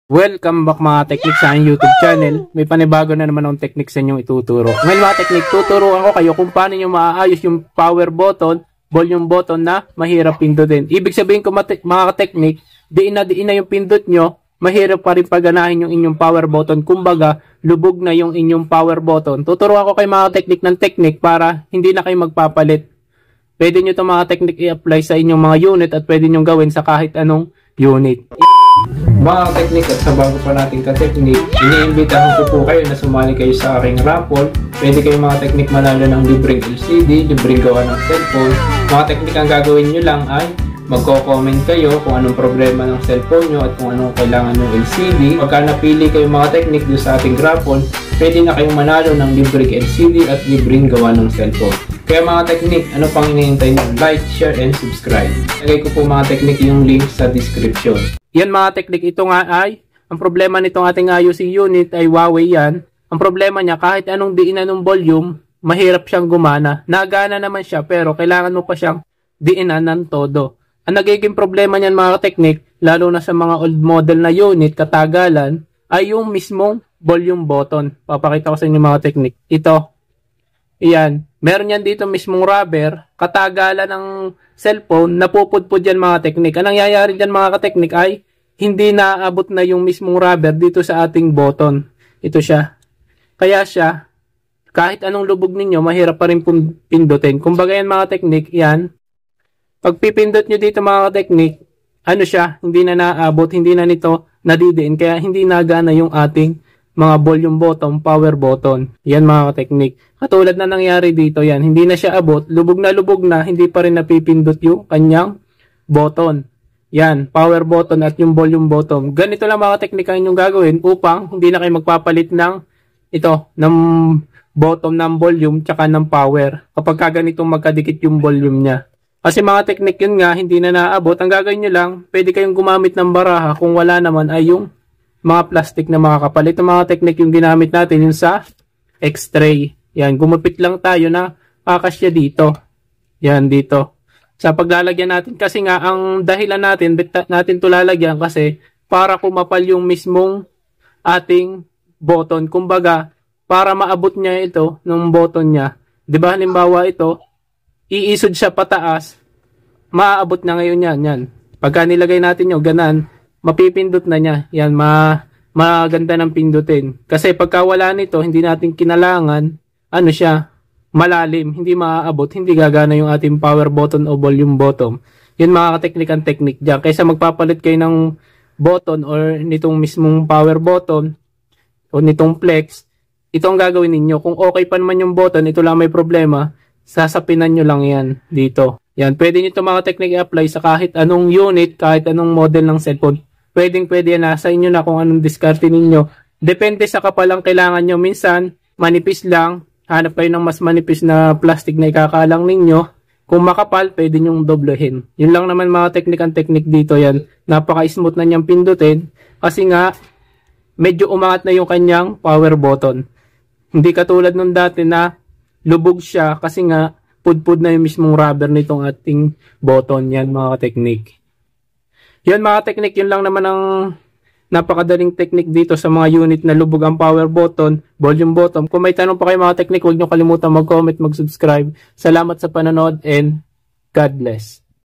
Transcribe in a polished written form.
Welcome back mga technique sa aking YouTube channel. May panibago na naman akong technique sa inyong ituturo. Ngayon mga technique, tuturuan ko kayo kung paano nyo maaayos yung power button, volume button na mahirap pindutin. Ibig sabihin ko mga technique, diin na yung pindot nyo, mahirap pa rin paganahin yung inyong power button. Kumbaga, lubog na yung inyong power button. Tuturuan ko kayo mga technique ng technique para hindi na kayo magpapalit. Pwede nyo itong mga technique i-apply sa inyong mga unit at pwede nyo gawin sa kahit anong unit. Mga technique at sa bago pa natin ka-technique, iniimbitahan ko po kayo na sumali kayo sa aking raffle. Pwede kayo mga technique manalo ng libreng LCD, libreng gawa ng cellphone. Mga technique ang gagawin nyo lang ay magko-comment kayo kung anong problema ng cellphone nyo at kung anong kailangan ng LCD. Pagka napili kayo mga technique doon sa ating raffle, pwede na kayong manalo ng libreng LCD at libreng gawa ng cellphone. Kaya mga technique, ano pang hinihintay nyo? Like, share, and subscribe. Lagay ko po mga technique yung link sa description. Yan mga technique, ito nga ay, ang problema nitong ating IOC unit ay Huawei yan. Ang problema niya, kahit anong diinan ng volume, mahirap siyang gumana. Nagana naman siya, pero kailangan mo pa siyang diinan ng todo. Ang nagiging problema niyan mga technique, lalo na sa mga old model na unit, katagalan, ay yung mismong volume button. Papakita ko sa inyo mga technique. Ito. Iyan. Meron yan dito mismong rubber. Katagalan ng cellphone, napupudpud yan mga technique. Ang nangyayari dyan mga technique ay hindi naaabot na yung mismong rubber dito sa ating button. Ito siya. Kaya siya, kahit anong lubog ninyo, mahirap pa rin pindutin. Kumbaga yan mga technique, yan. Pag pipindot nyo dito mga technique, ano siya, hindi na naaabot, hindi na nito nadidiin. Kaya hindi nagana yung ating mga volume button, power button. Yan mga technique. Katulad na nangyari dito yan. Hindi na siya abot. Lubog na, hindi pa rin napipindot yung kanyang button. Yan, power button at yung volume button. Ganito lang mga technique ang inyong gagawin upang hindi na kayo magpapalit ng ng bottom ng volume tsaka ng power. Kapag ganitong magkadikit yung volume niya. Kasi mga technique yun nga, hindi na naabot. Ang gagawin nyo lang, pwede kayong gumamit ng baraha. Kung wala naman ay yung mga plastic na mga kapalit. Ang mga technique yung ginamit natin yung sa X-tray. Yan, gumupit lang tayo na kakasya dito. Yan, dito. Sa paglalagyan natin, kasi nga, ang dahilan natin ito lalagyan kasi para kumapal yung mismong ating button. Kumbaga, para maabot niya ito, ng button niya. Diba, halimbawa ito, iisod siya pataas, maaabot na ngayon yan. Yan. Pagka nilagay natin yung ganan, mapipindot na niya. Yan, maganda ng pindutin. Kasi pagka wala nito, hindi natin kinalangan, ano siya, malalim, hindi maaabot, hindi gagana yung ating power button o volume button. Yun mga ka-technique ang technique dyan. Kaysa magpapalit kayo ng button or nitong mismong power button o nitong flex, ito ang gagawin ninyo. Kung okay pa naman yung button, ito lang may problema, sasapinan nyo lang yan dito. Yan, pwede nyo ito mga technique i-apply sa kahit anong unit, kahit anong model ng cellphone. Pwede yan, nasa inyo na kung anong diskarte ninyo. Depende sa kapalang kailangan nyo. Minsan, manipis lang. Hanap kayo ng mas manipis na plastic na ikakalang ninyo. Kung makapal, pwede nyong doblehin. Yun lang naman mga technique ang technique dito yan. Napaka-smooth na niyang pindutin. Kasi nga, medyo umangat na yung kanyang power button. Hindi katulad nung dati na lubog siya kasi nga, pudpud na yung mismong rubber nitong ating button. Yan mga technique. Yan mga technique, yun lang naman ang napakadaling technique dito sa mga unit na lubog ang power button, volume button. Kung may tanong pa kayo mga technique, huwag nyo kalimutan mag-comment, mag-subscribe. Salamat sa panonood and God bless.